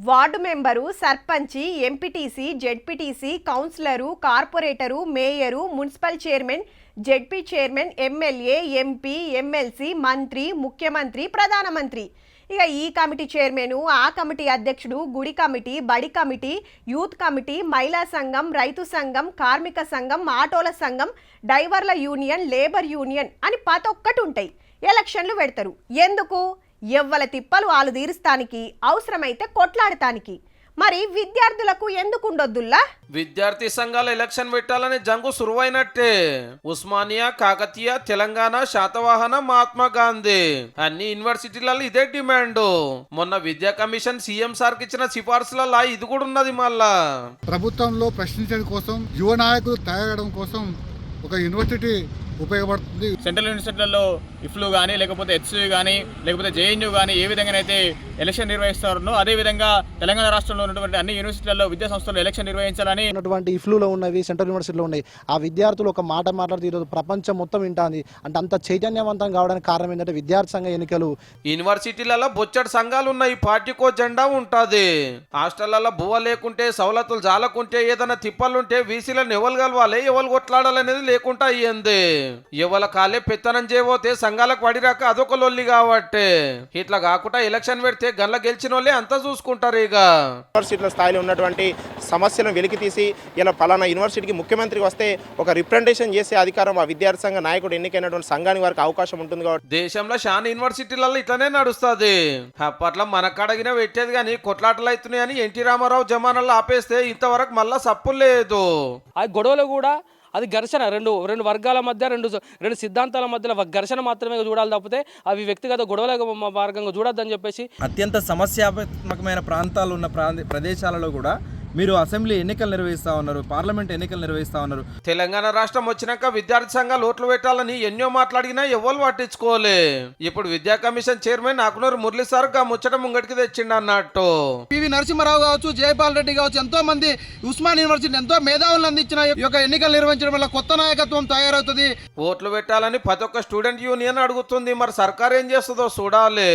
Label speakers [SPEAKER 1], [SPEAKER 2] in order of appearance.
[SPEAKER 1] Ward member, సర్పంచి, MPTC, ZPTC, councillor, corporator, mayor, municipal chairman, ZP chairman, MLA, MP, MLC, మంత్రి, ముఖ్యమంత్రి, ప్రధానమంత్రి. ఇక ఈ కమిటీ చైర్మన్, ఆ కమిటీ అధ్యక్షుడు, గుడి కమిటీ, బడి కమిటీ, యూత్ కమిటీ, మహిళా సంఘం, రైతు సంఘం, కార్మిక సంఘం, ఆటోల సంఘం, డ్రైవర్ల యూనియన్, లేబర్ యూనియన్ అని ప్రతి ఒక్కటి ఉంటాయి. ఎలక్షన్లు పెడతారు. ఎందుకు? ఎవ్వల తిప్పలు వాళ్ళు తీరుస్తానికి, అవసరమైతే కొట్లాడటానికి. మరి విద్యార్థులకు ఎందుకు ఉండొద్దుల్లా?
[SPEAKER 2] విద్యార్థి సంఘాల ఎలక్షన్ పెట్టాలని జంగు సురువైనట్టే. ఉస్మానియా, కాకతీయ, తెలంగాణ, శాతవాహన, మహాత్మా గాంధీ అన్ని యూనివర్సిటీలలో ఇదే డిమాండ్. మొన్న విద్యా కమిషన్ సీఎం సార్కి ఇచ్చిన సిఫార్సులలో ఇది కూడా ఉన్నది. మళ్ళా
[SPEAKER 3] ప్రభుత్వంలో ప్రశ్నించడం కోసం, యువ నాయకులు తయారడం కోసం ఒక యూనివర్సిటీ ఉపయోగపడుతుంది.
[SPEAKER 4] సెంట్రల్ యూనివర్సిటీలలో ఇఫ్లు కానీ, లేకపోతే హెచ్సియు కానీ, లేకపోతే జేఎన్యూ కానీ ఏ విధంగానైతే ఎలక్షన్ నిర్వహిస్తారో అదే విధంగా తెలంగాణ రాష్ట్రంలో ఉన్నటువంటి అన్ని యూనివర్సిటీలలో విద్యా సంస్థలు ఎలక్షన్ నిర్వహించాలని
[SPEAKER 5] ఉన్నటువంటి ఇఫ్లులో ఉన్నవి, సెంట్రల్ యూనివర్సిటీలో ఉన్నాయి. ఆ విద్యార్థులు ఒక మాట మాట్లాడుతూ ఈరోజు ప్రపంచం మొత్తం వింటాంది. అంటే అంత చైతన్యవంతం కావడానికి కారణం ఏంటంటే విద్యార్థి సంఘ ఎన్నికలు.
[SPEAKER 2] యూనివర్సిటీలలో బొచ్చడి సంఘాలు ఉన్నాయి. పార్టీకో జెండా ఉంటది. హాస్టళ్లలో బువ్వ లేకుంటే, సవలతులు జాలకుంటే, ఏదైనా తిప్పలుంటే వీసీలను ఎవరు కలవాలి, ఎవరు కొట్లాడాలనేది లేకుండా అయ్యింది. ఎవల కాలే పెత్తనం చేయబోతే సంఘాలకు పడిరాక అదొక లొల్లి కాబట్టి. ఇట్లా కాకుండా ఎలక్షన్ పెడితే గల్ల గెలిచిన వాళ్ళే అంతా చూసుకుంటారు. ఇక
[SPEAKER 6] యూనివర్సిటీల స్థాయిలో ఉన్నటువంటి సమస్యలను వెలికి తీసి ఇలా పలానా యూనివర్సిటీకి ముఖ్యమంత్రి వస్తే ఒక రిప్రజెంటేషన్ చేసే అధికారం ఆ విద్యార్థి సంఘ నాయకుడు ఎన్నికైనటువంటి సంఘానికి వారికి అవకాశం ఉంటుంది. కాబట్టి
[SPEAKER 2] దేశంలో చాలా యూనివర్సిటీలలో ఇట్లనే నడుస్తుంది. అప్పట్లో మనకడగిన పెట్టేది కానీ కొట్లాటలు అవుతున్నాయని ఎన్టీ రామారావు జమానాల్లో ఆపేస్తే ఇంతవరకు మళ్ళా సప్పులు లేదు.
[SPEAKER 7] ఆ గొడవలు కూడా అది ఘర్షణ, రెండు వర్గాల మధ్య, రెండు సిద్ధాంతాల మధ్యలో ఘర్షణ మాత్రమే చూడాలి తప్పితే అవి వ్యక్తిగత గొడవల మార్గంగా చూడొద్దని చెప్పేసి.
[SPEAKER 8] అత్యంత సమస్యాత్మకమైన ప్రాంతాలు ఉన్న ప్రదేశాలలో కూడా మీరు అసెంబ్లీ ఎన్నికలు నిర్వహిస్తా ఉన్నారు, పార్లమెంట్ ఎన్నికలు నిర్వహిస్తా ఉన్నారు.
[SPEAKER 2] తెలంగాణ రాష్ట్రం వచ్చినాక విద్యార్థి సంఘాలు ఓట్లు పెట్టాలని ఎన్నో మాట్లాడినా ఎవరు పట్టించుకోలే. ఇప్పుడు విద్యా commission chairman Akunuru Murali sir ముచ్చట ముంగటికి తెచ్చిండు అన్నట్టు.
[SPEAKER 9] పివి నరసింహారావు కావచ్చు, జయపాల్ రెడ్డి కావచ్చు, ఎంతో మంది ఉస్మాన్ యూనివర్సిటీ ఎంతో మేధావులను అందించిన ఈ యొక్క ఎన్నికలు నిర్వహించడం వల్ల కొత్త నాయకత్వం తయారవుతుంది.
[SPEAKER 2] ఓట్లు పెట్టాలని ప్రతి ఒక్క స్టూడెంట్ యూనియన్ అడుగుతుంది. మరి సర్కార్ ఏం చేస్తుందో చూడాలి.